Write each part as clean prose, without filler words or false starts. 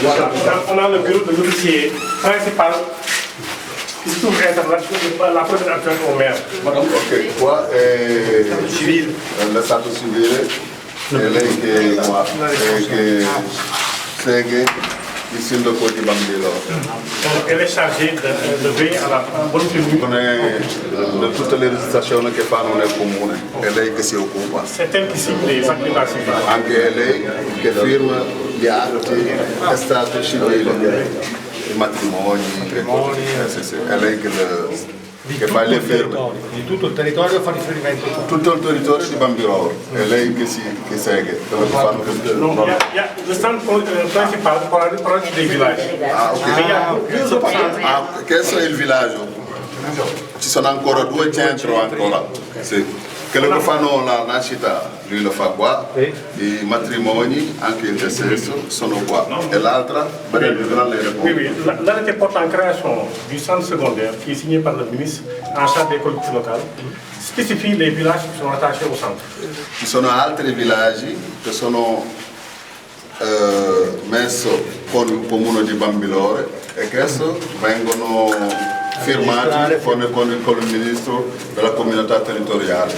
Voilà. On a le bureau de l'officier principal qui se trouve être la première adjointe au maire. Ok, qua è civile, lo stato civile, è lei che segue il sindaco di Bambilo. Elle est chargée de veiller à la bonne tenue. Di tutte le registrazioni che fanno nel comune, è lei che si occupa. C'est elle qui signe les actes civils. Anche lei che firma gli atti è stato civile. I matrimoni, è lei che fa le firme. Di tutto il territorio fa riferimento a Tutto il territorio di Bambirolo, è lei che segue, dove fanno Non, il y a le stand principal parla dei villaggi. Ah, ok. Questo è il villaggio. Ci sono ancora 2 centri ancora. Sì. Quello che fanno la nascita, lui lo fa qua, i matrimoni, anche il decesso, sono qua. E l'altra, Oui, l'arrêté porte en création du centre secondaire qui est signé par le ministre en charge des collectivités locales spécifie les villages qui sont attachés au centre. Ci sono altri villaggi che sono messi con il comune di Bambilore e questo vengono firmati con il ministro della comunità territoriale.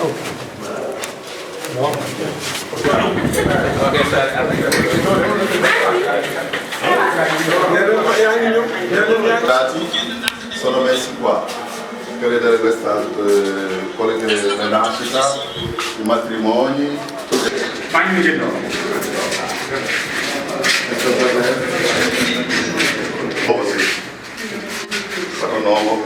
I dati sono messi qua per vedere quelle delle nascita, i matrimoni. Sono nuovo.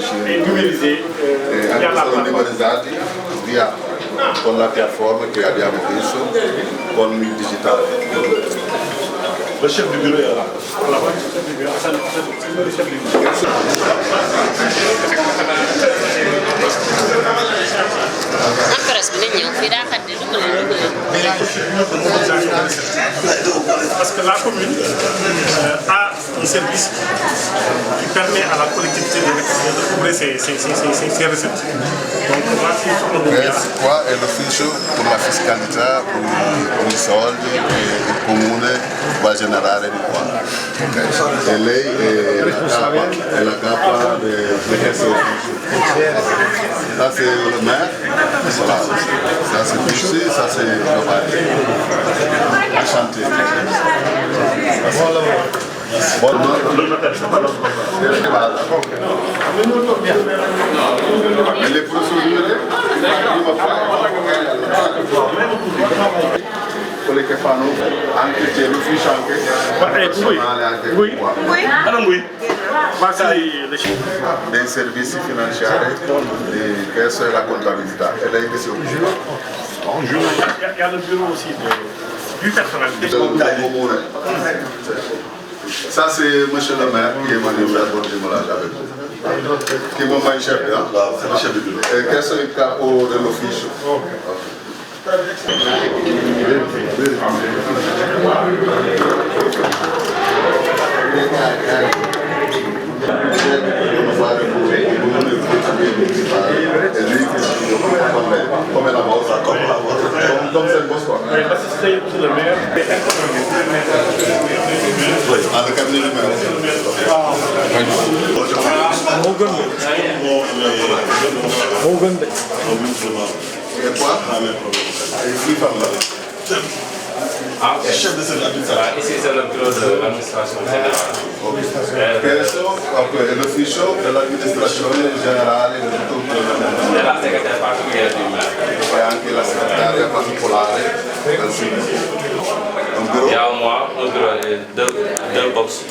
Sono numerizzati via con la piattaforma che abbiamo visto con il digitale. Le chef du bureau est là. Le chef du bureau. Parce que la commune a un service qui permet à la collectivité de couvrir ses recettes. Donc, qua è l'ufficio per la fiscalità, per i soldi che il comune va a generare di qua. Okay. E lei è la capa di questo ufficio. Ça c'est le maire, voilà. Ça c'est Bussy, ça c'est le maire. Enchanté. Buon lavoro. Buon e le procedure quelle che fanno anche c'è l'ufficio anche qua. Dei servizi finanziari di questo è la contabilità, è lei che si occupa. Il y a le bureau aussi du personnel. Ça c'est monsieur le maire qui est venu faire votre démoulage avec vous. Qui est mon chef, hein? C'est le chef du bureau. Et questo è il capo dell'ufficio. Come lavora? Come sei il bosco? L'assisté de maire Al cabinet du maire. E qua? E qui parla. Chef de service administratif. Ici c'est le bureau de l'administration générale. Questo è l'ufficio dell'amministrazione generale di tutto E la segretaria particolare di maire. e anche la segretaria particolare del sindaco. Un Il y bureau. a moi, un bureau et deux box.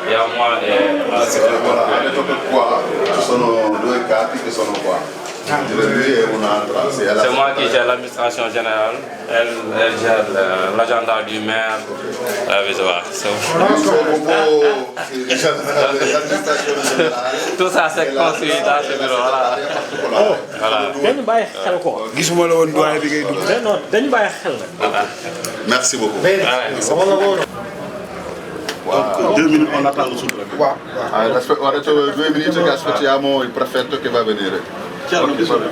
Il y a moi et la segretaria Voilà, particolare. ha detto che qua ci sono 2 capi che sono qua. Lui e un'altra. C'est moi qui gère l'administration générale. Elle gère l'agenda du maire. Tout ça c'est construit dans ce bureau. Voilà. dañu bàyyi xel ko. gisuma la woon doyen bi ngay dugg. non dañu bàyyi xel. Merci beaucoup. Buon lavoro. Donc 2 minutes, on attend le sous-préfet. Ora 2 minuti che aspettiamo il prefetto che va a venire. Chiaro, bisogna.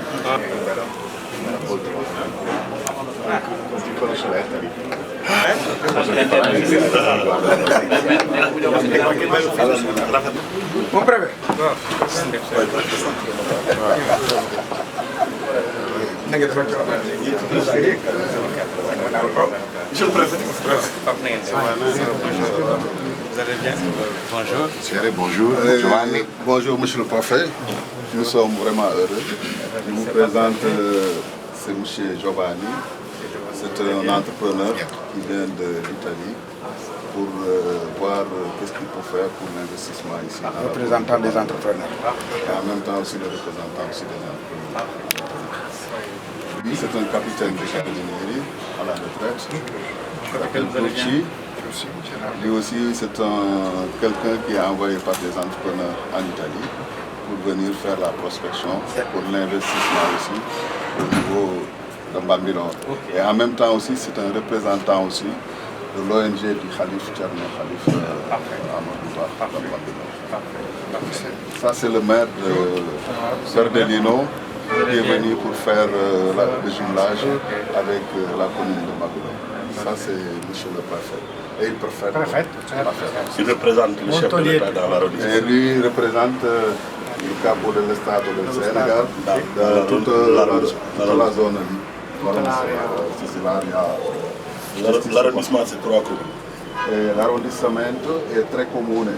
Un breve. Monsieur le préfet. Vous allez bien? Bonjour. Bonjour. Bonjour, monsieur le préfet. Nous sommes vraiment heureux. Je vous présente, c'est monsieur Giovanni. C'est un entrepreneur qui vient de l'Italie pour voir qu'est-ce qu'il peut faire pour l'investissement ici. Représentant des entrepreneurs. Et en même temps aussi le représentant aussi des entrepreneurs. Lui, c'est un capitaine de jardinerie à la retraite. Il s'appelle Gucci. Lui aussi, c'est quelqu'un qui est envoyé par des entrepreneurs en Italie pour venir faire la prospection, pour l'investissement aussi au niveau de Bambilor. Et en même temps aussi, c'est un représentant aussi de l'ONG du Khalif Tcherno Khalif Amadou Bambilor. Ça, c'est le maire de Berdellino qui est venu pour faire le jumelage avec la commune de Bambilor. Ça, c'est monsieur le préfet. Et le préfet. Il représente le chef de l'État dans l'arrondissement. Et lui représente le capo de l'État du Sénégal dans toute la zone. L'arrondissement, c'est 3 communes. L'arrondissement est très commun.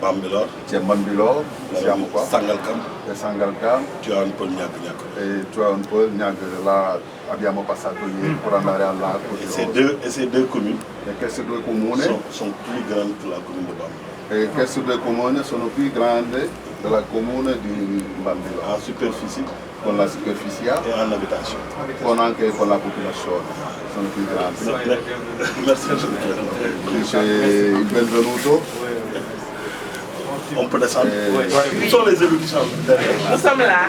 Bambilor, c'è Bambilor, siamo qua. Sangalkam, E Sangalkam. Tivaouane Peulh, Niaga. E Tivaouane Peulh, Niaga. Là, abbiamo passato ieri pour andare all'Arco. Et ces deux communes queste due comuni sont plus grandes que la commune de Bambilor. E queste due comuni sono più grandi della comune di Bambilor. En superficie con la superficie et en habitation. Anche con la popolazione. Sono più grandi. Merci. Dice il benvenuto. On peut descendre. Où sont les élus qui sont derrière? Nous sommes là.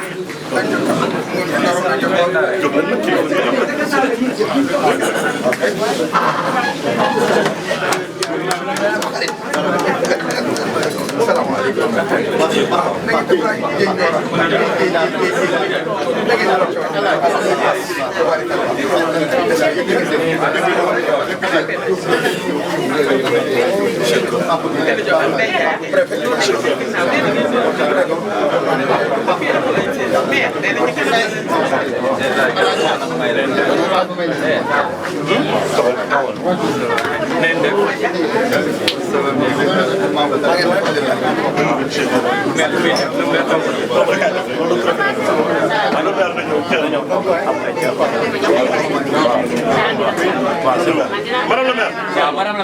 Madame le maire. Madame la maire.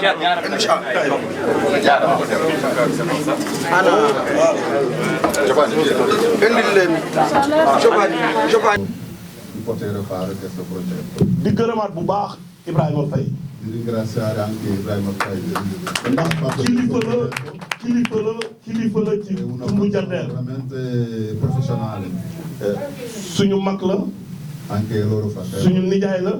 Di poter fare questo progetto. Di gërëmaat bu baax Ibrahima Faye. Di ringraziare anche Ibrahima Faye. Ndax kilifa la ci Tumbu Jandeer. Veramente professionale. Suñu mag la. Anche loro fratello. Suñu nijaay la.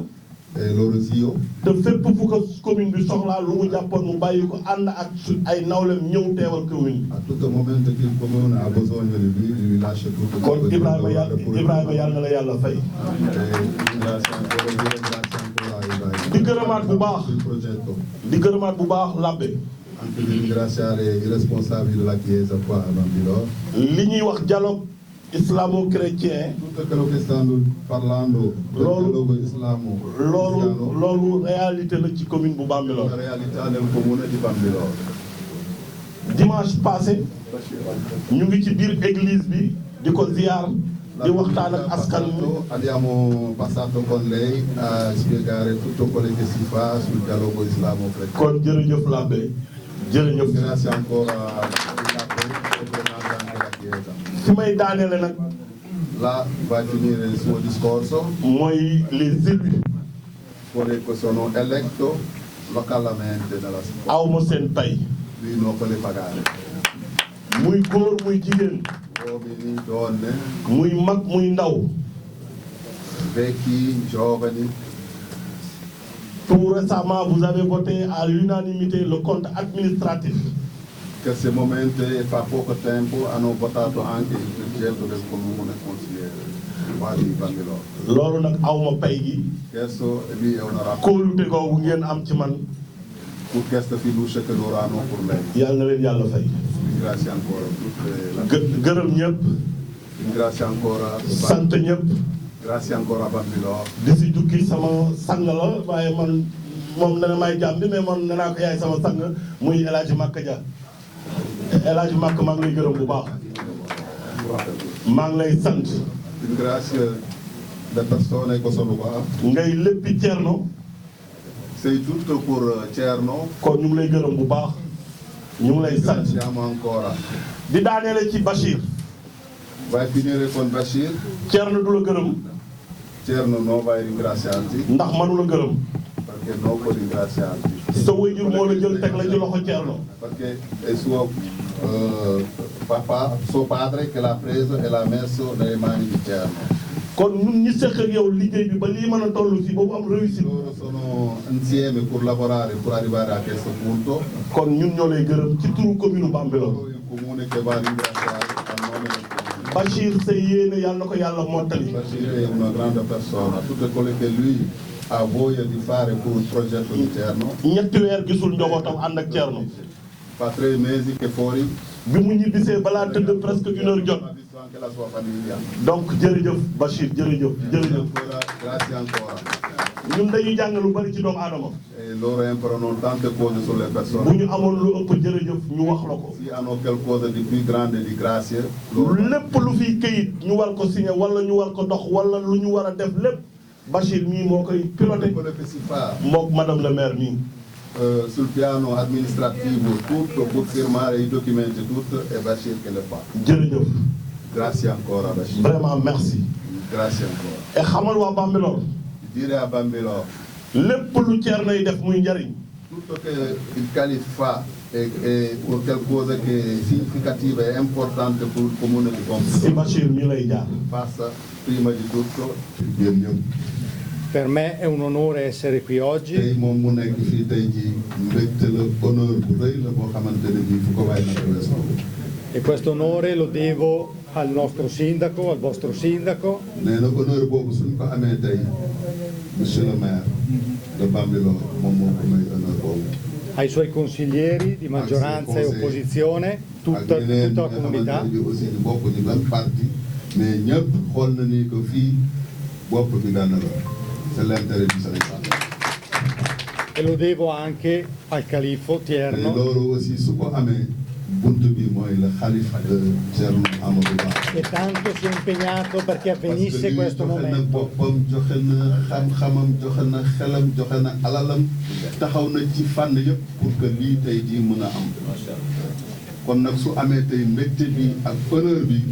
Loro zio. te fépp fu ko commune bi soxlaa lu mu jàppoon mu bàyyi ko ànd ak ay nawlem ñëw teewal commune. A tutto momento che il comune ha bisogno di lui lascia tutto. kon Ibrahima yàlla na la yàlla fay. di gërëmaat bu baax. di gërëmaat bu baax Labbe. Anche di ringraziare i responsabili della Chiesa qua a Bambilor. li ñuy wax dialogue islamo-chrétien. Tutto quello che stanno parlando del dialogo islamo. loolu réalité la ci commune bu Bambilor. La réalità del comune di Bambilor. dimanche passé ñu ngi ci biir église bi di ko ziar di waxtaan ak askan wi. Abbiamo passato con lei a spiegare tutto quello che si fa sul dialogo islamo-chrétien. kon jërëjëf Labbe jërëjëf. Grazie ancora alla Chiesa. fi may daanele nag. Là va a finire il suo discorso. mooy les élus. Quelli che sono eletto localmente nella scuola. aw ma seen pay. Lui non può pagare. muy góor muy jigéen. Uomini, donne. muy mag muy ndaw. Vecchi, giovani. Tout récemment, vous avez voté à l'unanimité le compte administratif. Questo momento fa poco tempo hanno votato anche il progetto del comune consigliere di Bambilor. loolu nag awma pay gi. Questo lì è una rapporto kóolute googu ngeen am ci man. pour questa fiducia che loro hanno per lei. yàlla na leen yàlla fay. Ringrazio ancora tutte la gërëm ñëpp. ringrazio ancora sant ñëpp. grazie ancora a Bambilor. di si jukki sama sang la waaye man moom nee na may jàmm bi mais man nee naa ko yaay sama sang muy El Hadj Maka Dia. El Hadj Maka maa ngi lay gërëm bu baax. maa ngi lay sant. Ringrazio le persone che sono qua. ngay léppi Thierno. Sei tutto pour Thierno. kon ñu ngi lay gërëm bu baax. ñu ngi lay sant. Ringraziamo ancora. di daaneele ci Bachir. Vai finire con Bachir. Thierno du la gërëm. Thierno non vai ringraziarti. ndax mënu la gërëm. Perché non può ringraziarti. sa waajur moo la jël teg la ci loxo Thierno. Perché è suo papà, suo padre che l'ha preso e l'ha messo nelle mani di Thierno. kon ñun ñi seq ak yow liggéey bi ba lii mën a toll fii ba mu am réussite. Loro sono insieme per lavorare per arrivare a questo punto. kon ñun ñoo lay gërëm ci turu commune Bambilor. Il comune che va a ringraziare a nome del comune. Bachir sa yéene yàlla na ko yàlla mottali. Bachir è una grande persona, tutto quello che lui ha voglia di fare per il progetto di Thierno. ñetti weer gisul njabootam ànd ak Thierno. Fa 3 mesi che fuori. bi mu ñibbisee balaa tëdd presque 1 heure jot. Ha visto anche la sua famiglia. donc jërëjëf Bachir jërëjëf jërëjëf. Grazie ancora. ñun dañuy jàng lu bari ci doomu aadama. E loro imparano tante cose sulle bu persone. ñu amoon lu ëpp jërëjëf ñu wax la ko. Si hanno qualcosa di più grande di grazie, loro lépp lu fiy këyit ñu war ko signé wala ñu war ko dox wala lu ñu war a def lépp Bachir mii moo koy piloté. quello che si fa mook madame le maire mii. sul piano amministrativo, tutto per firmare i documenti, tutto è Bachir che le fa. jërëjëf. Grazie ancora Bachir. vraiment merci. Grazie ancora. et xamal waa Bambilor. Dire a Bambilor, lépp lu Thierno yi def muy njariñ. tutto che il Calif fa è qualcosa che è significativo e importante per il comune di si Bambilor. Bachir mii lay jaar. Passa prima di tutto yéen ñëpp. Per me è un onore essere qui tey oggi moom mu nekk fii tey jii mbégte la honneur bu rëy la boo xamante ne bii fu ko waay naka wees na ko. e questo onore lo devo al nostro sindaco, al vostro sindaco, nee na honneur boobu suñ ko amee tey monsieur le maire de Bambilor moom moo ko may honneur boobu. ai suoi consiglieri di maggioranza e opposizione, ak tutta ñeneen la ñi nga comunità. xamante ne bii aussi bokk ñu ban parti mais ñëpp xool na ni ko fii bopp bi benn la. C'est l'intérêt du Sénégal. E lo devo anche al califfo Thierno loolu aussi su ko amee buntu bi mooy le xalif de Thierno Amadou Ba. che tanto si è impegnato perché avvenisse questo joxe na momento. boppam joxe na xam-xamam joxe na xelam joxe na alalam taxaw na ci fànn yëpp pour que lii tey jii mën a am. kon nag su amee tey mbégte bi ak honneur bi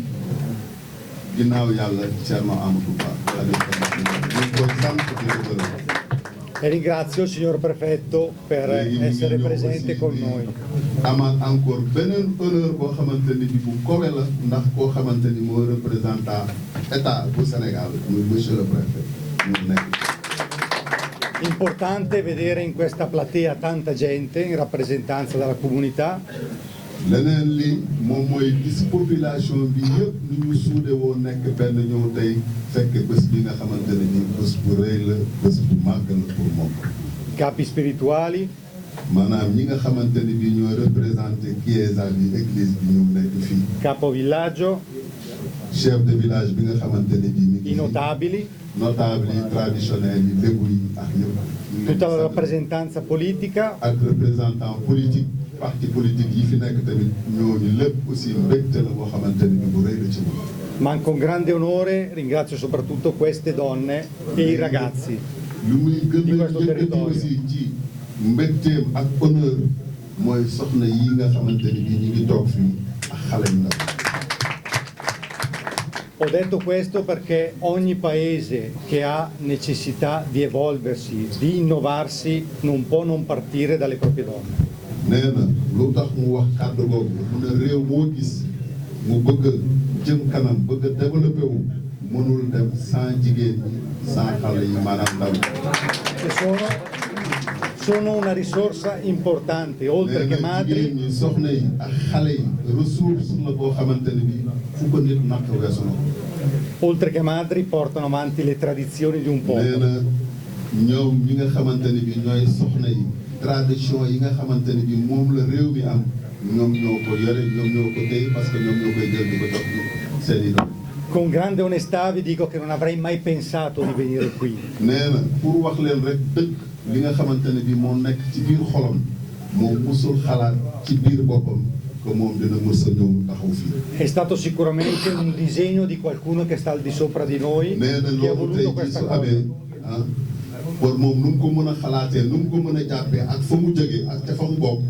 ginnaaw yàlla Thierno Amadou Ba. ñu koy sant di ko gërëm. E ringrazio il signor prefetto per essere presente con noi. amaat encore beneen honneur boo xamante ni bi bu kowe la ndax koo xamante ni moo représentant état bu Sénégal muy monsieur le préfet ñu nekk. Importante vedere in questa platea tanta gente in rappresentanza della comunità. leneen li moom mooy gis population bi yëpp ni ñu suude woo nekk benn ñëw tey fekk bés bi nga xamante ne ni bés bu rëy la bés bu màgg la pour moom. Capi spirituali, maanaam ñi nga xamante ni bi ñoo représenté chiesa bi église bi ñoom nekk fii. capo villaggio, chef de village bi nga xamante ni bi mi ngi i notabili, notable yi traditionnels yi lébu yi ak ñëpp. tutta la rappresentanza politica. ak représentant politique parti politique yi fi nekk tamit ñooñu lépp aussi mbégte la boo xamante ni bi bu rëy la ci moom. Ma con grande onore ringrazio soprattutto queste donne e i ragazzi. lu muy gën di a questo yëkkati territorio. aussi ci mbégteem ak honneur mooy soxna yi nga xamante ni bii ñu ngi toog fii ak xale yu ndaw. Ho detto questo perché ogni paese che ha necessità di evolversi, di innovarsi, non può non partire dalle proprie donne. nee na lu tax mu wax kàddu googu mu ne réew moo gis mu bëgg a jëm kanam bëgg a développé wu mënul dem sans jigéen ñi sans xale yi maanaam ndaw. Che sono sono una risorsa importante, oltre che madri. ñi soxna yi ak xale yi ressource la boo xamante ne bii fu ko nit natt weesu na ko. Oltre che madri portano avanti le tradizioni di un nee popolo. na ñoom ñi nga xamante ne bii ñooy soxna yi tradition yi nga xamante ne bii moom la réew mi am ñoom ñoo ko yore ñoom ñoo ko téye parce que ñoom ñoo koy jël di ko jox seen i doom. Con grande onestà vi dico che non avrei mai pensato di venire qui. nee na pour wax leen rek dëgg li nga xamante ne bii moo nekk ci biir xolam moom musul xalaat ci biir boppam que moom dina mës a ñëw taxaw fii. È stato sicuramente un disegno di qualcuno che sta al di sopra di noi, nee na che ha loolu tey voluto jii questa su cosa. amee ah pour moom nu mu ko mën a xalaatee nu mu ko mën a jàppee ak fa mu jógee ak ca fa mu bokk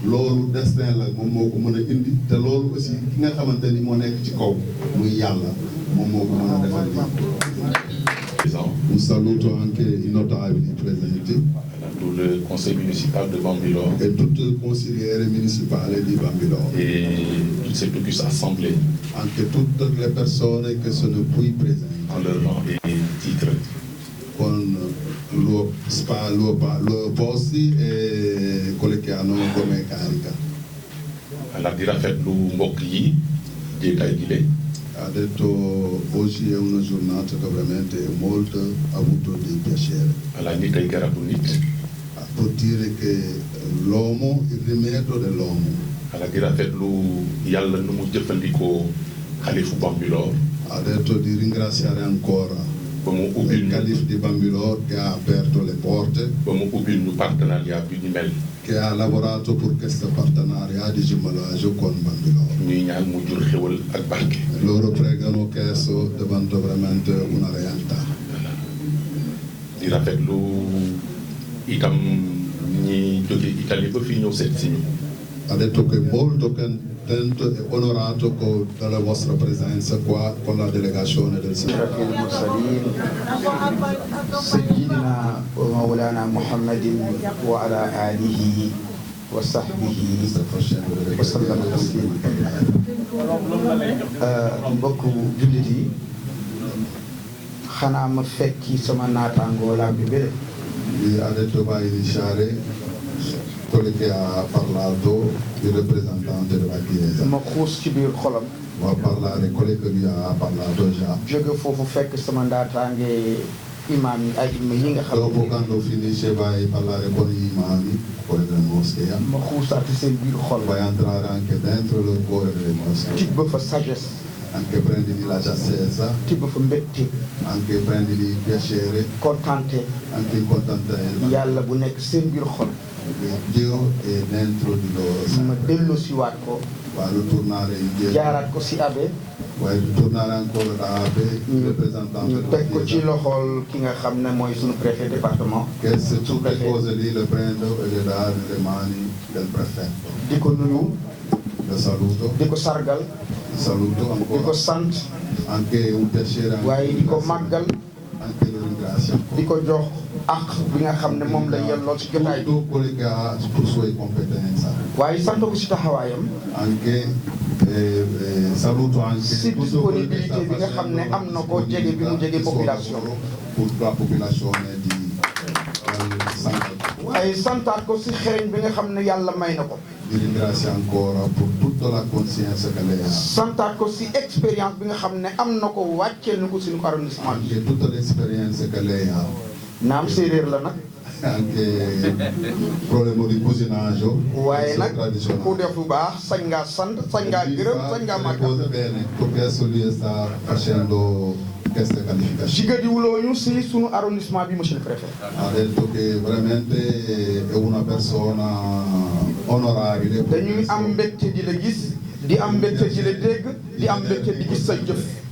loolu destin la moom moo ko mën a indi te loolu aussi ki nga xamante ni moo nekk ci kaw muy yàlla moom moo ko mën a defal lii. Un saluto anche i notabili presenti tout le conseil municipal de Bambilor e tutto il consigliere municipale di Bambilor et toute cette auguste assemblée anche tutte le persone che sono qui presenti en leur nom et titre. con loro posti e quelli che hanno come carica. Alors di rafetlu mbokk yi jéetaay gi de Ha detto oggi è una giornata che veramente molto ha avuto di piacere. ala nit ay garabu nit Vuol dire che l'uomo, il rimedio dell'uomo. ala di rafetlu yàlla nu mu jëfandikoo xalifu Bambilor Ha detto di ringraziare ancora ba mu ubbil il ñu califo di Bambilor che ha aperto le porte, ba mu ubbil ñu partenariat bi ñu mel che ha lavorato per questo partenariato di jumelage con Bambilor. ñuy ñaan mu jur xéwal ak barke. Loro pregano che esso diventa veramente una realtà. di rafetlu itam ñi jóge Italie ba fii ñëw seet si ñu Ha detto che è molto contento e onorato della vostra presenza qua con la delegazione del Senato. أشرف المرسلين سيدنا ومولانا محمد وعلى آله وصحبه وسلم تسليما mbokku jullit yi xanaa ma fekki sama naataangoo laa bi bële Ha detto va a iniziare quello che ha parlato il rappresentante della Chiesa. ma xuus ci biir xolam Va a parlare quello che vi ha parlato già. jóge foofu fekk sama ndaataange imaam yi ay imam yi nga xam Dopo ne quando finisce vai a parlare con gli imami, quelli della moschea. ma xuusaati seen biir xol Vai a entrare anche dentro il cuore delle moschee. tibb fa sagesse Anche prendili la saggezza, tibb fa mbégte anche prendili il piacere, kontante anche il contentella. yàlla bu nekk seen biir xol Dio è dentro di loro. ma dellu si waat ko Vai a tornare indietro. jaaraat ko si abe Vai a tornare ancora da Abe, il rappresentante ñu della teg ko ci Chiesa. loxol ki nga xam ne mooy suñu préfet département Che se tutte le cose lì le prendo e le dà nelle mani del prefetto. di ko nuyu Lo saluto, di ko sargal saluto di ko ancora. sant Anche un piacere, anche waaye di ko màggal anche lo ringrazio. di ko jox ak bi nga xam ne moom la yelloo ci jotaay bi Tutto quello che ha per sue competenze. waaye sant ko si taxawaayam Anche saluto anche si tutto quello che sta disponibilité bi nga xam ne am na ko jege bi mu jege il suo population lavoro pour la popolazione di Santa. waaye santaat ko si xereñ bi nga xam ne yàlla may na ko Vi ringrazio ancora per tutta la coscienza che lei ha. santaat ko si expérience bi nga xam ne am na ko wàcceel na ko suñu arrondissement bi Anche tutte le esperienze che lei ha. naam séeréer la nag Anche il problema di cuginaggio. waaye nag ku tradizionale. def lu baax sañ ngaa sant sañ ngaa gërëm sañ ngaa le màggal cose bene, perché adesso lui sta facendo queste qualificazioni. jigadiwuloo ñu si suñu arrondissement bi monsieur le préfet Ha detto che veramente è una persona onorabile. dañuy am mbégte di la gis di am mbégte di la dégg di am mbégte di gis sa jëf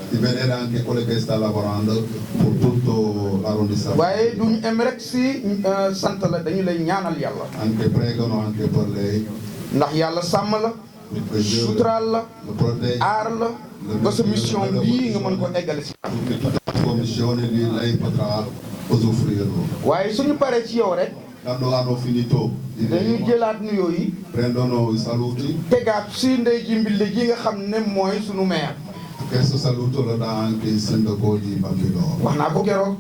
Di vedere anche quello che sta lavorando per tutto l'arrondissement. waaye duñu em rek si sant la dañu lay ñaanal yàlla Anche pregano anche per lei. ndax yàlla sàmm la suturaal la Lo protegge. aar la ba sa mission bii nga mën ko eggale si Tutta la commissione lì lei potrà usufruirlo. waaye suñu paree ci yow rek Quando hanno finito dañuy jëlaat nuyoo yi prendono i saluti. tegaat si ndey ji mbille ji nga xam ne mooy suñu maire Questo saluto lo dà anche il sindaco di Bambilor. wax naa ko keroog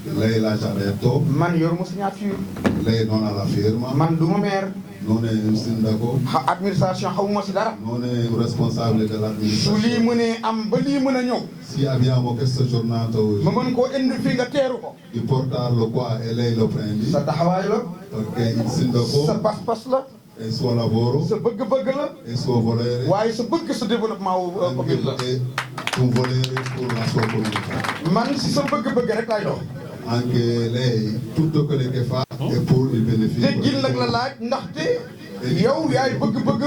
lei l'ha già detto, man yoruma signature lei non ha la firma, man duma maire non è un sindaco, administration xawuma si dara non è un responsabile su lii dell'amministrazione. mënee am ba lii mën a ñëw Se abbiamo questo giornata oggi, ma mën koo indi fii nga teeru ko di portarlo qua e lei lo prendi, sa taxawaay la perché il sa sindaco pas-pas la è il suo lavoro, sa bëgg-bëgg la è il suo volere, waaye sa bëgg sa développement wu anche commune la è un volere per la sua comunità. man si sa bëgg-bëgg rek lay dox Anche lei, tutto quello che fa è per il beneficio. déggin nag la laaj ndaxte yow yaay bëgg-bëgg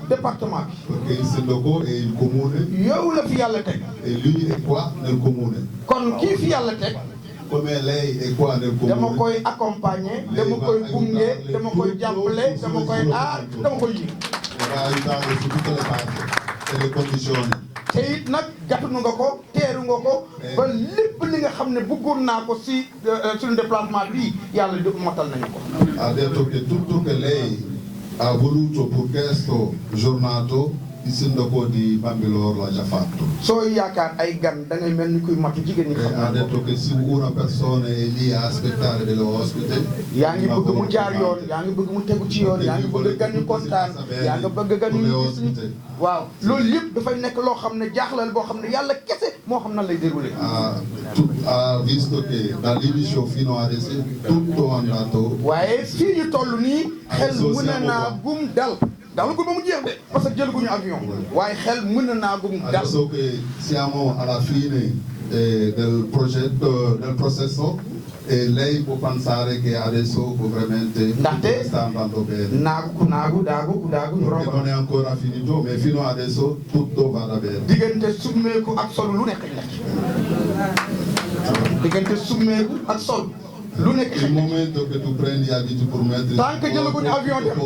département Perché il sindaco è il comune bi yow la fi yàlla teg e lui è qua nel comune. kon kii fi yàlla teg Come lei è qua nel dama comune, koy accompagner dama koy gunge dama koy jàppale dama koy aar dama koy yi va a aiutare su tutte le parti e le condizioni. te it nag gàttanu nga ko teeru nga ko ba lépp li nga xam ne bëggoon naa ko si suñu déplacement bii yàlla di matal nañu ko Ha detto che tutto che lei ha voluto per questo giornato, il sindaco di Bambilor l'ha già fatto. sooy yaakaar ay gan da ngay mel ni kuy matu jigéen ñi E xam ha ne detto che se una persona è lì a aspettare delle ospite, yaa ngi una bëgg mu jaar yoon importante. yaa ngi bëgg mu tegu ci yoon yaa ngi bëgg gan ñu kontaan yaa ngi bëgg gan ñu gis ñu waaw loolu yëpp dafay nekk loo xam ne jaaxlal boo xam ne yàlla kese moo xam nan lay déroulé Ha visto che dall'inizio fino adesso tutto è andato. waaye fii ñu toll nii xel mën naa gum dal dalu ko ba mu jeex de parce que jëlaguñu avion waaye xel mën naa gum dal Adesso che siamo alla fine del progetto, del processo, e lei può pensare che adesso veramente Ndaxte sta andando bene. naagu ku naagu daagu ku daagu ñu Perché non romb è ancora finito, ma fino adesso tutto va bene. diggante summeeku ak sol lu nekk nekk diggante summeeku ak sol lu nekk Il momento che tu prendi abiti per mettere tant que jëlaguñu avion dem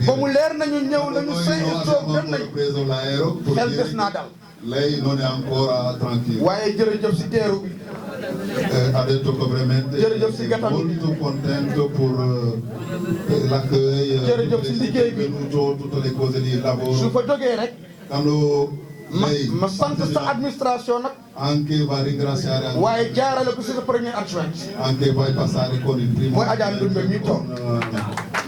ba mu leer nañu ñëw nañu sëy soob dem nañu preso l'aereo per xel dire des naa dal lei non è ancora tranquilla. waaye jërëjëf si teeru bi Ha detto che veramente Jërëjëf si è gàttal bi. molto contento per l'accueil, Jërëjëf si liggéey bi. venuto, tutte le cose di su lavoro. fa jógee rek Quando lei ma sant sa administration nag anche va a ringraziare anche, waaye jaarale ko si sa premier adjoint anche vai a passare con il primo Mooy Adja Ndumbe mi toog.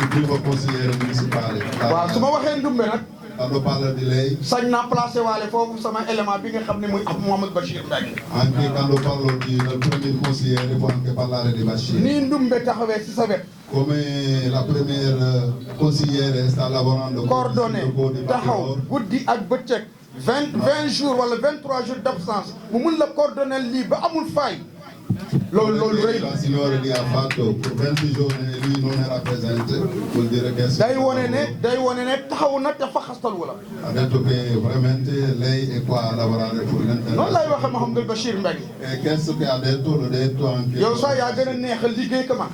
il primo consigliere municipale. waaw su ma waxee Ndumbe nag Quando parla di lei, sañ naa placé waale foofu sama élément bi nga xam ne muy Mouhamadou Bachir Mbengue anche quando parlo del premier consigliere può anche parlare di Bashir. nii Ndumbe taxawee si sa wet Come la premier consigliere sta lavorando con il coordonné sindaco di taxaw Bambilor, guddi ak bëccëg 20 jours wala 23 jours d'absence mu mun la coordonné lii ba amul fay loolu rëy la la signora lì ha fatto per 20 giorni e lui non era presente, vuol dire che day wone ne taxaw na te faxastal wala ha detto che veramente lei è qua a lavorare per noonu l'interno. lay waxee Mouhamadou Bachir Mbengue E questo che ha detto, l'ho detto anche. yow sax yaa gën a neex a liggéey que man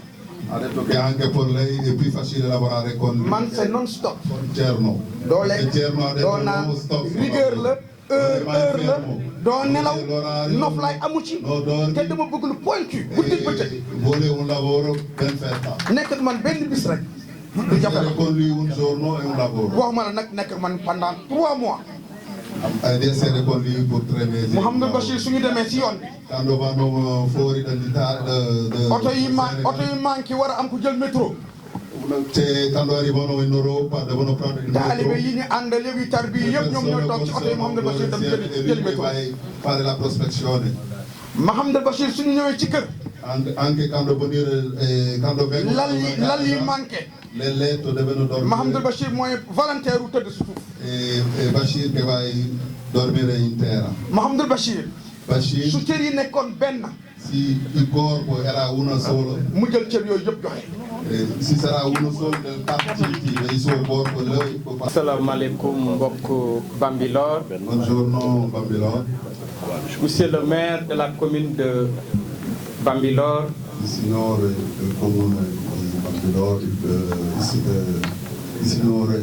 Ha detto che anche per lei è più facile lavorare con man c'est non stop Cerno. doo E lekk Cerno ha detto doo naan no stop. rigueur la heure la doo nelaw L'orario. noflaay amu ci No dormi. te dama bëgg lu pointu guddi bëccëg Vuole un lavoro ben fatto. nekk ak man benn bis rek du jafe Essere con lui un giorno è un lavoro. waxuma la nag nekk ak man pendant 3 mois Di essere con lui per 3 mesi. Mouhamadou Bachir suñu demee si yoon bi Quando vanno fuori dall'Italia, oto yi manqué war a am ku jël métro quando arrivano in Europa devono prendere il taalibe metro. yi ñu àndal yëpp tar bi yëpp ñoom ñoo toog ci oto yi Mouhamadou Bachir dem jëli métro vai fare la prospezione. Mouhamadou Bachir suñu ñëwee ci kër Anche quando quando vengono lal yi manqué nel letto devono dormire. Mouhamadou Bachir mooy volontaire u tëdd suuf E Bashir che vai dormire in terra. Mouhamadou Bachir Bashir, su cër yi nekkoon benn sì, il corpo era uno solo. mu jël cër yooyu yëpp joxe Si sarà uno solo del partiti del suo corpo, lei può fare. asalaamaaleykum mbokk Bambilor. Buongiorno Bambilor, Monsieur le maire de la commune de Bambilor, il signore del comune di Bambilor, il signore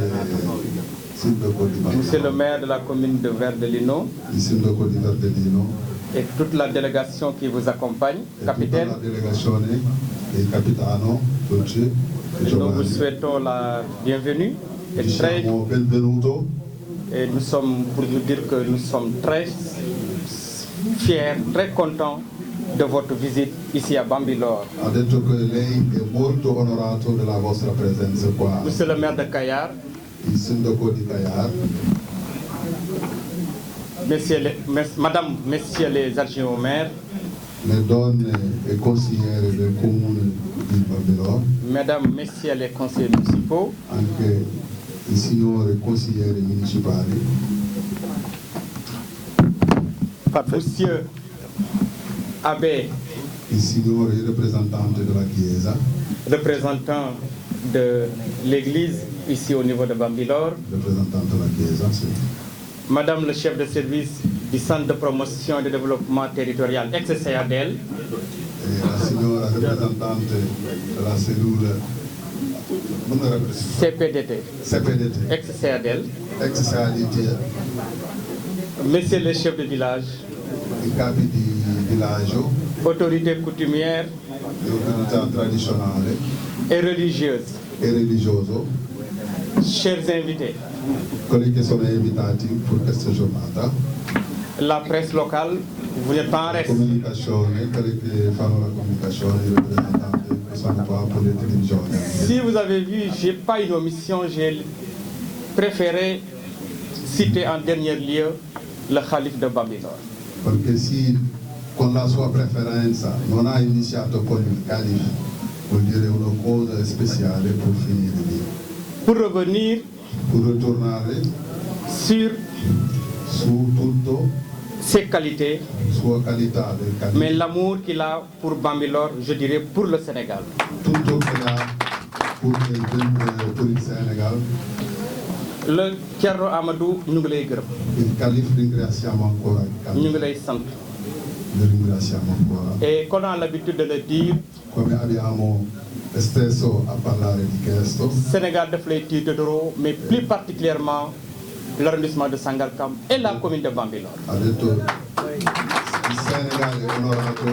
sindaco di Monsieur le Bambilor, maire de la commune de Verdelino il sindaco di Verdellino, et toute la délégation qui vous accompagne, e tutta capitaine. la delegazione e il capitano Dolce e Nous vous Giovanni. souhaitons la bienvenue Diciamo benvenuto. et nous sommes pour vous dire que nous sommes très fiers, très contents de votre visite ici à Bambilor. Ha detto che lei è molto onorato della vostra presenza qua. Monsieur le maire de Kayar, Il sindaco di Kayar, Madame, Messieurs les adjoints au maire, le donne e consigliere del comune di Bambilor, Mesdames, Messieurs les conseillers municipaux, anche i signori consiglieri municipali, Monsieur Abbé, i signori rappresentanti della Chiesa, représentant de l'Église ici au niveau de Bambilor, rappresentante della Chiesa, sì. Madame le chef de service du Centre de promotion et de développement territorial, ex-CADEL, E la signora rappresentante della cellula CPDT, CPDT, ex-CADEL, ex-CADT, Messieurs les chefs de village, i capi di villaggio, autorités coutumières le autorità tradizionali et religieuses, e religioso, chers invités, quelli che sono invitati per questa giornata, la presse locale, vous n'êtes pas en reste. comunicazione, quelli che fanno la comunicazione, i rappresentanti che sono qua per le televisioni. Si vous avez vu, je n'ai pas une omission, j'ai préféré citer en dernier lieu le calife de Bambilor. Perché sì, con la sua preferenza non ha iniziato con il calife, vuol dire una cosa speciale per finire lì. Pour revenir Per ritornare sur su tutto, ses qualités, sua qualità del calife, mais l'amour qu'il a pour Bambilor, je dirais pour le Sénégal. tutto che ha per il Senegal. Le Thierno Amadou, ñu ngi lay gërëm, Il calife ringraziamo ancora il ñu ngi calife, lay sant. lo ringraziamo ancora. Et qu'on a l'habitude de le dire, Come abbiamo stesso a parlare di questo, Sénégal daf lay tiitaroo, mais plus particulièrement l'arrondissement de Sangalkam et la commune de Bambilor. ha detto il Senegal è onorato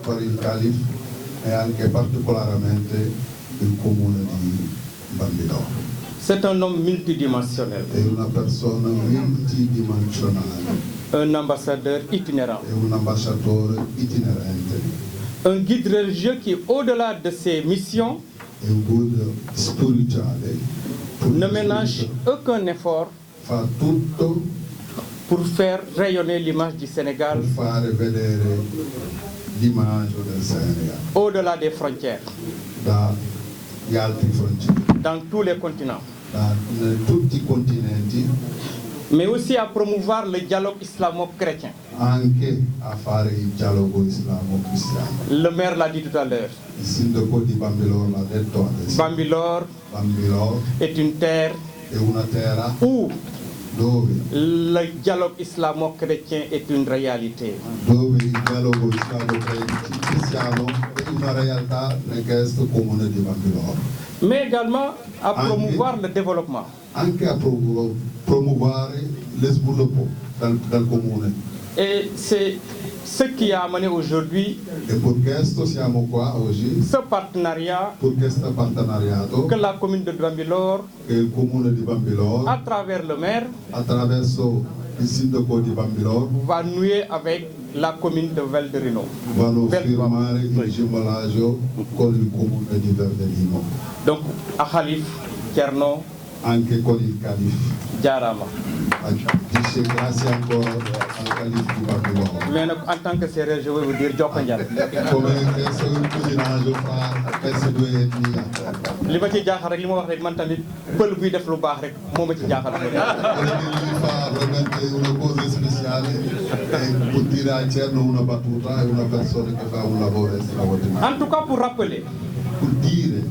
per il calife e anche particolarmente il comune di Bambilor. C'est un homme multidimensionnel, È una persona multidimensionale, un ambassadeur itinérant, è un ambasciatore itinerante, un guide religieux qui, au-delà de ses missions, è un guida spirituale, ne ménage aucun effort fa tutto pour faire rayonner l'image du Sénégal per fare vedere l'immagine del Senegal au-delà des frontières, dagli altri frontiere, dans tous les continents, da tutti i continenti, mais aussi à promouvoir le dialogue islamo-chrétien. anche a fare il dialogo islamo-cristiano. Le maire l'a dit tout à l'heure, Il sindaco di Bambilor l'ha detto adesso. Bambilor Bambilor est une terre è una terra où dove le dialogue islamo-chrétien est une réalité. il dialogo islamo-cristiano è una realtà in questo comune di Bambilor. Mais également à promouvoir le développement. Anche a promuovere lo sviluppo dal comune. Et c'est ce qui a amené aujourd'hui E per questo siamo qua oggi, ce partenariat per questo partenariato que la commune de Bambilor, che il comune di Bambilor, à travers le maire, attraverso il sindaco di Bambilor, va nouer avec la commune de Valderino. vanno a firmare il gimmelaggio con il comune di Verdellino, Donc, à Khalif, Thierno, anche con il calife. Diarama. Dice grazie ancora al calife di Bambilor. Mais en tant que sérieux, je vais vous dire Djokandian. Come questo è un cousinage fra queste due etnie. li ma ci jaaxal rek li ma wax rek man tamit pël buy def lu baax rek moo ma ci jaaxal. Lui fa veramente una cosa speciale e può dire a Cerno una battuta, è una persona che fa un lavoro straordinario. En tout cas, pour rappeler, Per dire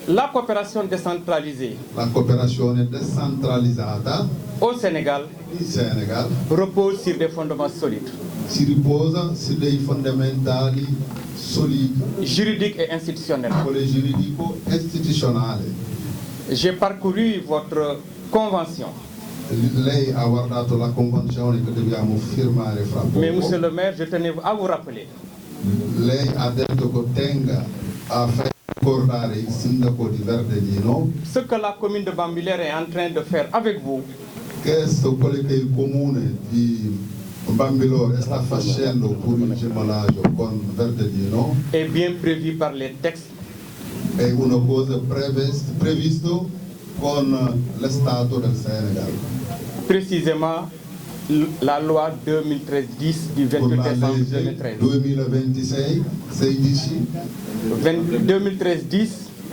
la coopération décentralisée la cooperazione decentralizzata au Sénégal in Senegal repose sur des fondements solides, si riposa su dei fondamentali solidi, juridiques et institutionnels. quello giuridico istituzionale. J'ai parcouru votre convention, Lei ha guardato la convenzione che dobbiamo firmare fra mais monsieur poco. le maire, je tenais à vous rappeler Lei ha detto che tenga a ricordare il sindaco di Verdellino, ce que la commune de Bambilor est en train de faire avec vous questo quello che il comune di Bambilor sta facendo per il gemelaggio con Verdellino est bien prévu par les textes è una cosa previsto con lo Stato del Senegal. précisément la loi 2013-10 du 22 décembre 2013. 2026 16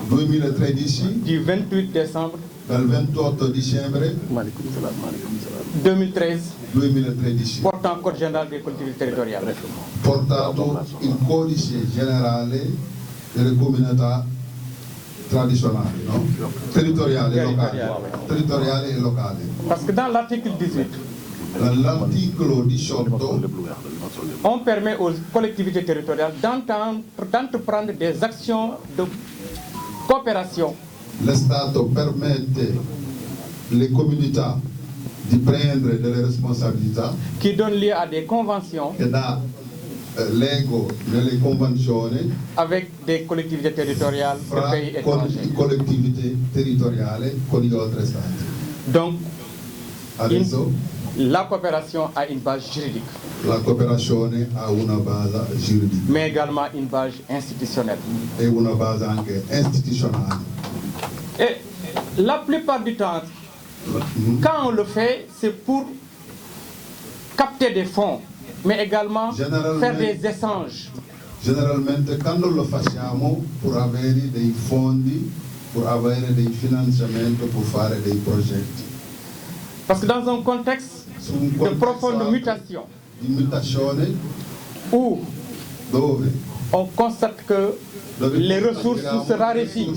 2013-10 du 28 décembre dal 28 dicembre 2013 2013 portant code général des collectivités territoriales. portato il codice generale delle comunità tradizionali, no? Territoriali e locali. Parce que dans l'article 18, l'articolo 18 on permet aux collectivités territoriales d'entreprendre des actions de coopération. Lo Stato permette alle comunità di prendere delle responsabilità qui donnent lieu à des conventions che dà l'ego delle convenzioni avec des collectivités territoriales de fra pays con étrangers. le collettività territoriali con gli altri stati. Donc, Adesso la coopération a une base juridique, la cooperazione ha una base giuridica mais également une base institutionnelle. e una base anche istituzionale. Et la plupart du temps, quand on le fait, c'est pour capter des fonds, mais également faire des échanges. Generalmente quando lo facciamo per avere dei fondi, per avere dei finanziamenti, per fare dei progetti. Parce que dans un contexte de profonde mutation, di mutazione où dove on constate que les ressources se raréfient,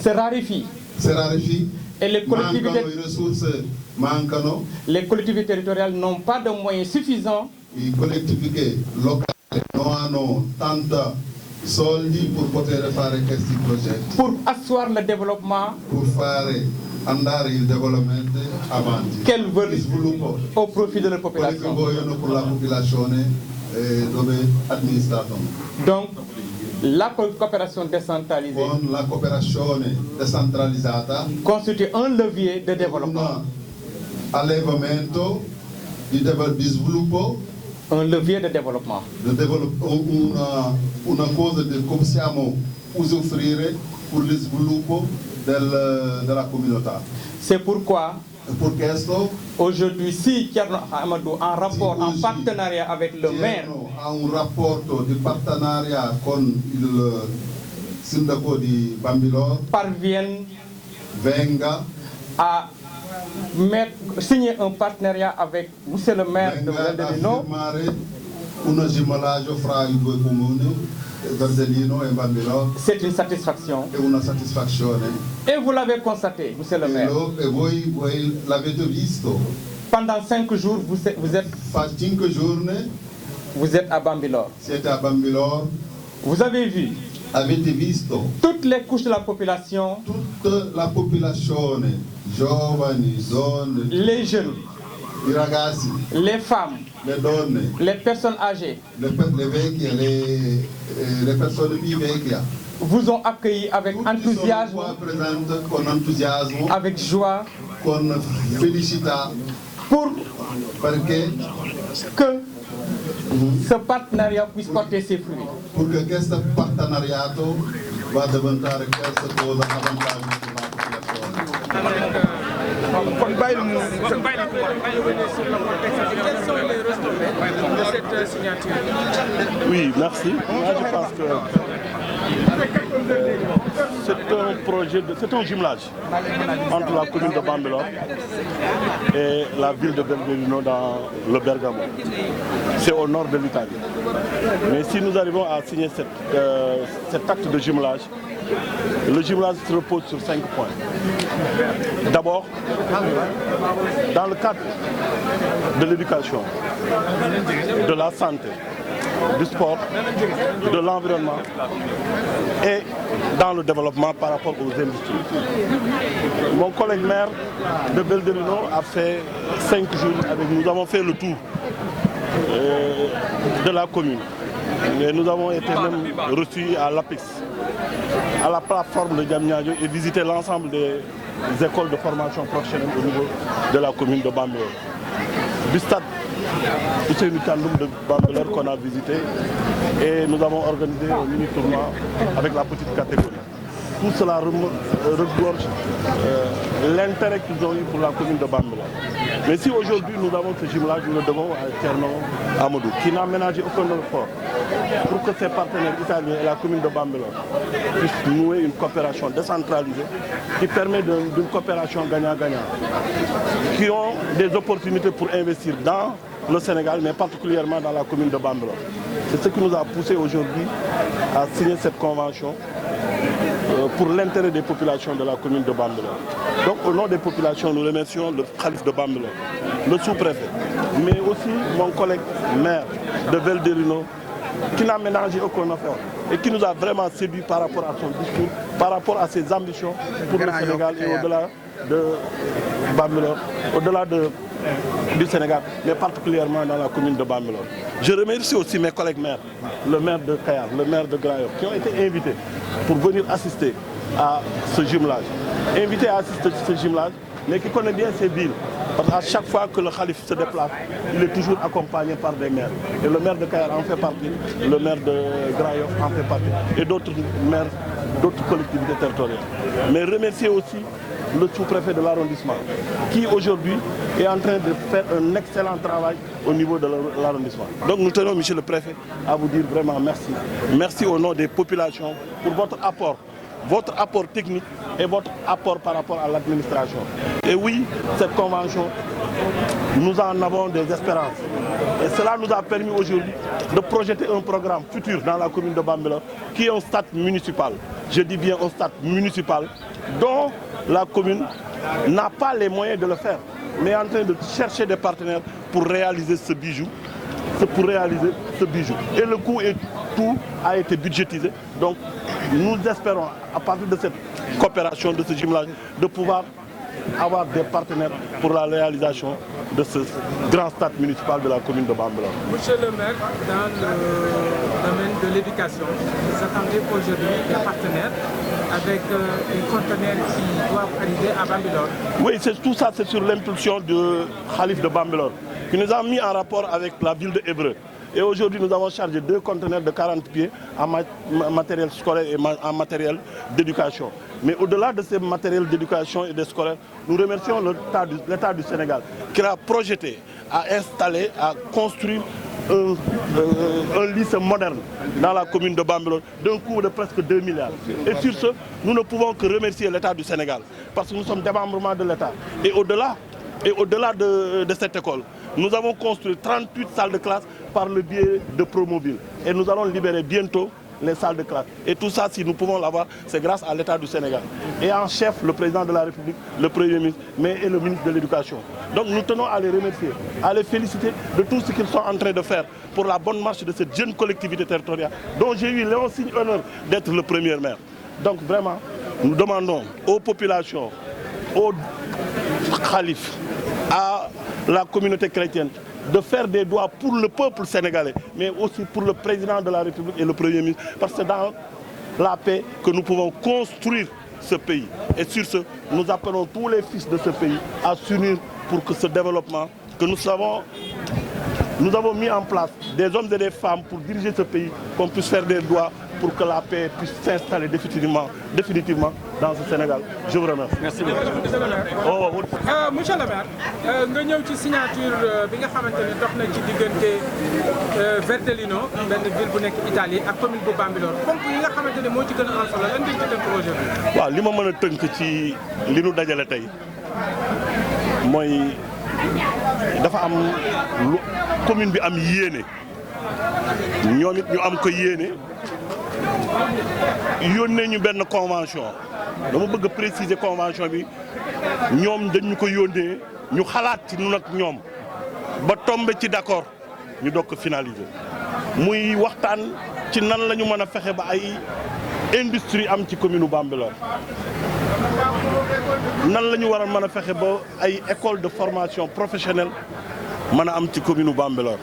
se raréfient, et les collectivités territoriales n'ont pas de moyens suffisants i collettività locali non hanno tanta soldi per poter fare questi progetti, pour asseoir le développement per fare andare il développement avanti, qu'elles veulent sviluppo au profit de la quelli che population. vogliono per la popolazione dove amministrano. Donc, la coopération décentralisée Con la cooperazione decentralizzata constitue un levier de développement. un allevamento di sviluppo, Un levier de développement. una cosa che possiamo usufruire per lo sviluppo della comunità. C'est pourquoi Per questo aujourd'hui, si Thierno Amadou, en rapport, en partenariat avec le maire, ha un rapporto di partenariat con il sindaco di Bambilor, parviennent venga à signer un partenariat avec monsieur le maire de Verdellino, firmare un gemelaggio fra i due comuni, Verdellino e Bambilor, c'est une satisfaction. è una soddisfazione. Et vous l'avez constaté, monsieur le maire. E voi l'avete visto. Pendant 5 jours, vous êtes Fa 5 giorni à Bambilor. siete a Bambilor, Vous avez vu avete visto toutes les couches de la population, tutta la popolazione, giovani, donne, les jeunes, i ragazzi, les femmes, le donne, les personnes âgées, le vecchie, le persone più vecchie. vous ont accueilli avec enthousiasme, Sono qua presenti con entusiasmo, avec joie, con felicità, perché que ce partenariat puisse porter ses fruits. perché questo partenariato va a diventare questa cosa a vantaggio della popolazione. Oui, merci. Moi, je pense que c'est un jumelage entre la commune de Bambilor et la ville de Verdellino dans le Bergamo. C'est au nord de l'Italie. Mais si nous arrivons à signer cet acte de jumelage, le jumelage se repose sur 5 points. D'abord, dans le cadre de l'éducation, de la santé, du sport, de l'environnement et dans le développement par rapport aux industries. Mon collègue maire de Verdellino a fait 5 jours avec nous. Nous avons fait le tour de la commune. Et nous avons été même reçus à l'APEX, à la plateforme de Diamniadio, et visité l'ensemble des écoles de formation professionnelle au niveau de la commune de Bambilor. du stade Ousseynou Thiandoum de Bambilor qu'on a visité et nous avons organisé un mini tournoi avec la petite catégorie. Tout cela regorge l'intérêt qu'ils ont eu pour la commune de Bambilor. Mais si aujourd'hui nous avons ce jumelage, nous le devons à Thierno Amadou, qui n'a ménagé aucun effort pour que ses partenaires italiens et la commune de Bambilor puissent nouer une coopération décentralisée qui permet d'une coopération gagnant-gagnant, qui ont des opportunités pour investir dans le Sénégal, mais particulièrement dans la commune de Bambilor. C'est ce qui nous a poussé aujourd'hui à signer cette convention pour l'intérêt des populations de la commune de Bambilor. Donc au nom des populations, nous remercions le Khalif de Bambilor, le sous-préfet, mais aussi mon collègue maire de Velderino, qui n'a ménagé aucun effort et qui nous a vraiment séduit par rapport à son discours, par rapport à ses ambitions pour le Sénégal et au-delà de Bambilor, au-delà du Sénégal, mais particulièrement dans la commune de Bambilor. Je remercie aussi mes collègues maires, le maire de Kayar, le maire de Grand Yoff, qui ont été invités pour venir assister à ce jumelage. Invités à assister à ce jumelage, mais qui connaît bien ces villes. Parce qu'à chaque fois que le Khalif se déplace, il est toujours accompagné par des maires. Et le maire de Kayar en fait partie, le maire de Grand Yoff en fait partie, et d'autres maires d'autres collectivités territoriales. Mais remercier aussi le sous-préfet de l'arrondissement, qui aujourd'hui est en train de faire un excellent travail au niveau de l'arrondissement. Donc nous tenons, monsieur le préfet, à vous dire vraiment merci. Merci au nom des populations pour votre apport technique et votre apport par rapport à l'administration. Et oui, cette convention, nous en avons des espérances. Et cela nous a permis aujourd'hui de projeter un programme futur dans la commune de Bambilor, qui est un stade municipal. Je dis bien un stade municipal dont la commune n'a pas les moyens de le faire, mais est en train de chercher des partenaires pour réaliser ce bijou. Et le coût et tout a été budgétisé. Donc nous espérons, à partir de cette coopération, de ce jumelage, de pouvoir avoir des partenaires pour la réalisation de ce grand stade municipal de la commune de Bambilor. Monsieur le maire, dans le domaine de l'éducation, vous attendez aujourd'hui des partenaires avec les conteneurs qui doivent arriver à Bambilor. Oui, tout ça, c'est sur l'impulsion du Khalif de Bambilor, qui nous a mis en rapport avec la ville de Évreux. Et aujourd'hui, nous avons chargé 2 conteneurs de 40 pieds en matériel scolaire et en matériel d'éducation. Mais au-delà de ces matériels d'éducation et de scolaire, nous remercions l'État du Sénégal qui a projeté, à installer, à construire un lycée moderne dans la commune de Bambilor d'un coût de presque 2 milliards. Et sur ce, nous ne pouvons que remercier l'État du Sénégal parce que nous sommes démembrements de l'État. Et au-delà de cette école, nous avons construit 38 salles de classe par le biais de Promobile. Et nous allons libérer bientôt les salles de classe. Et tout ça, si nous pouvons l'avoir, c'est grâce à l'État du Sénégal. Et en chef, le président de la République, le Premier ministre, mais et le ministre de l'Éducation. Donc nous tenons à les remercier, à les féliciter de tout ce qu'ils sont en train de faire pour la bonne marche de cette jeune collectivité territoriale dont j'ai eu l'insigne honneur d'être le premier maire. Donc vraiment, nous demandons aux populations, aux khalifs, à la communauté chrétienne, de faire des doigts pour le peuple sénégalais, mais aussi pour le président de la République et le Premier ministre, parce que c'est dans la paix que nous pouvons construire ce pays. Et sur ce, nous appelons tous les fils de ce pays à s'unir pour que ce développement que nous avons mis en place, des hommes et des femmes pour diriger ce pays, qu'on puisse faire des doigts pour que la paix puisse s'installer définitivement dans ce Sénégal. Je vous remercie. Merci beaucoup. Monsieur le maire, nga ñëw ci signature bi nga xamante ne dox na ci diggante Verdellino benn ville bu nekk Italie ak commune bu Bambilor ponk yi nga xamante ne moo ci gën a am solo lan ngeen ci tënk projet bi. waaw li ma mën a tënk ci li nu dajale tey mooy dafa am lu commune bi am yéene ñoom it ñu am ko yéene yónnee ñu benn convention dama bëgg a préciser convention bi ñoom dañu ko yónnee ñu xalaat ci ñun ak ñoom ba tombé ci d'accord ñu doog ko finaliser muy waxtaan ci nan la ñu mën a fexe ba ay industrie am ci commune Bambilor nan la ñu war a mën a fexe ba ay école de formation professionnelle mën a am ci commune Bambilor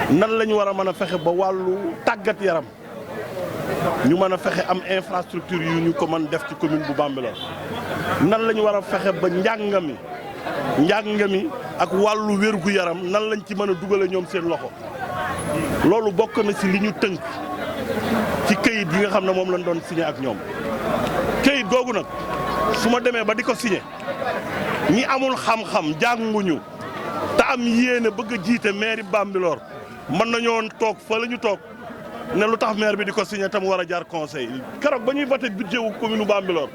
nan la ñu war a mën a fexe ba wàllu tàggat yaram ñu mën a fexe am infrastructure yu ñu ko mën def ci commune bu Bambilor nan la ñu war a fexe ba njàng mi ak wàllu wér-gu-yaram nan lañ ci mën a dugale ñoom seen loxo loolu bokk na ci li ñu tënk ci këyit yi nga xam ne moom lañ doon signé ak ñoom këyit googu nag su ma demee ba di ko signé ñi amul xam-xam jànguñu te am yéene bëgg a jiite mairie Bambilor mën nañoo toog fa la ñu toog ne lu tax maire bi di ko signé tam war a jaar conseil keroog ba ñuy voté budget wu commune Bambilor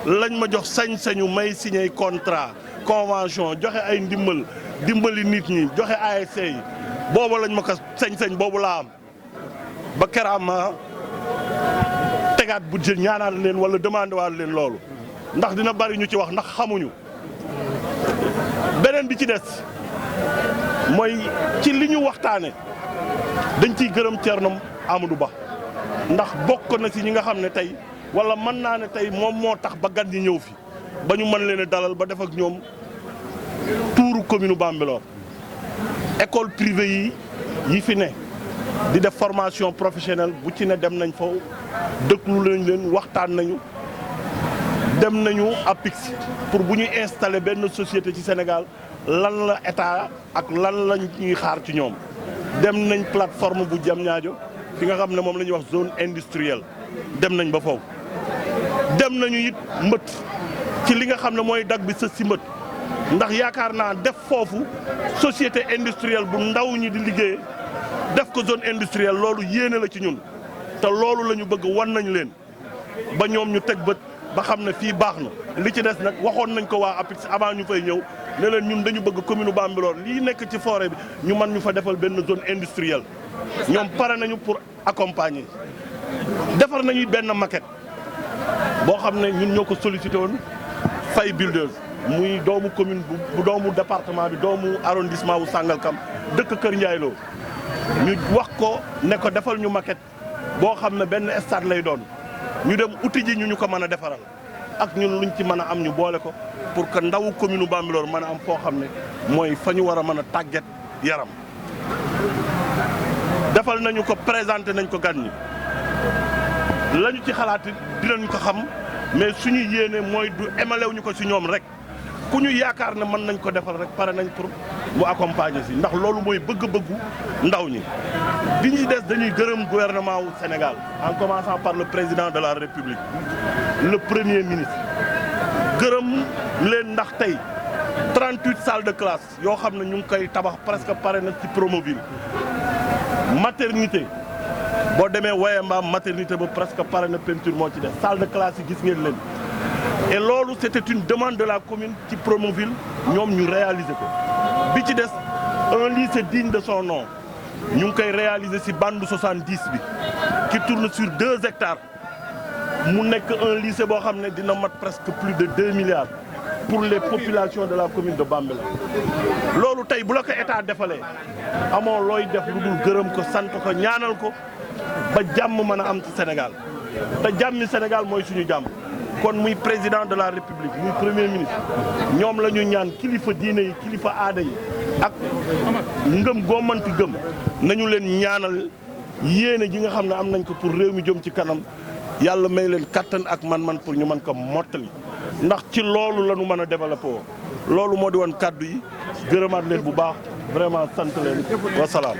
lañ ma jox sañ-sañu may signé contrat convention joxe ay dimbali nit ñi joxe ASC yi boobu lañ ma ko sañ-sañ boobu laa am ba keroog ma tegaat budget ñaanaat leen wala demandé waat leen loolu ndax dina bari ñu ci wax ndax xamuñu beneen bi ci des mooy ci li ñu waxtaane dañ ciy gërëm Thierno Amadou Ba ndax bokk na ci ñi nga xam ne tey wala mën naa ne tey moom moo tax ba gan ñi ñëw fi ba ñu mën leen a dalal ba def ak ñoom tuuru commune Bambilor école privée yi fi ne di def formation professionnelle bu ci ne dem nañ fa dëkklu lañ leen waxtaan nañu dem nañu APIX pour bu ñuy installer benn société ci Sénégal lan la état ak lan la ñuy xaar ci ñoom dem nañ plateforme bu Diamniadio fi nga xam ne moom la ñuy wax zone industrielle dem nañ ba foofu dem nañu it mbët ci li nga xam ne mooy dag bi sës si mbët ndax yaakaar naa def foofu société industrielle bu ndaw ñi di liggéey def ko zone industrielle loolu yéene la ci ñun te loolu la ñu bëgg wan nañ leen ba ñoom ñu teg bët ba xam ne fii baax na li ci des nag waxoon nañ ko waa APIX avant ñu fay ñëw ne leen ñun dañu bëgg commune Bambilor lii nekk ci forêt bi ñu mën ñu fa defal benn zone industrielle ñoom pare nañu pour accompagner defar nañu benn maquette boo xam ne ñun ñoo ko sollicité woon Faye Builders muy doomu commune bu doomu département bi doomu arrondissement wu Sangalkam dëkk Kër Ndiaye Lo ñu wax ko ne ko defal ñu maquette boo xam ne benn stade lay doon ñu dem uti ji ñu ko mën a defaral ak ñun luñ ci mën a am ñu boole ko pour que ndawu commune Bambilor mën a am foo xam ne mooy fa ñu war a mën a tàggat yaram defal nañu ko présenté nañ ko gan ñi lañu ci xalaat dinañ ko xam mais suñu yéene mooy du émalew ñu ko ci ñoom rek ku ñu yaakaar ne mën nañ ko defal rek pare nañ pour mu accompagner si ndax loolu mooy bëgg-bëggu ndaw ñi bi ñu des dañuy gërëm gouvernement wu Sénégal en commençant par le président de la République le premier ministre gërëm leen ndax tey 38 salles de classe yoo xam ne ñu ngi koy tabax presque pare na ci Promoville maternité boo demee Waye Mbaam maternité ba presque pare na peinture moo ci def salle de classe yi gis ngeen leen et loolu c'était une demande de la commune ci Promoville ñoom ñu réaliser ko bi ci des un lycée digne de son nom ñu ngi koy réaliser ci bande 70 bi qui tourne sur 2 hectares mu nekk un lycée boo xam ne dina mat presque plus de 2 milliards pour les populations de la commune de Bambilor loolu tey bu la ko état defalee amoo looy def lu dul gërëm ko sant ko ñaanal ko ba jàmm mën a am ci Sénégal te jàmmi Sénégal mooy suñu jàmm kon muy président de la République muy premier ministre ñoom la ñu ñaan kilifa diine yi kilifa aada yi ak ngëm goomanti gëm nañu leen ñaanal yéene ji nga xam ne am nañ ko pour réew mi jëm ci kanam yàlla may leen kattan ak man-man pour ñu mën ko mottali ndax ci loolu la ñu mën a développé woo loolu moo di woon kàddu yi gërëmaat leen bu baax vraiment sant leen wasalaam.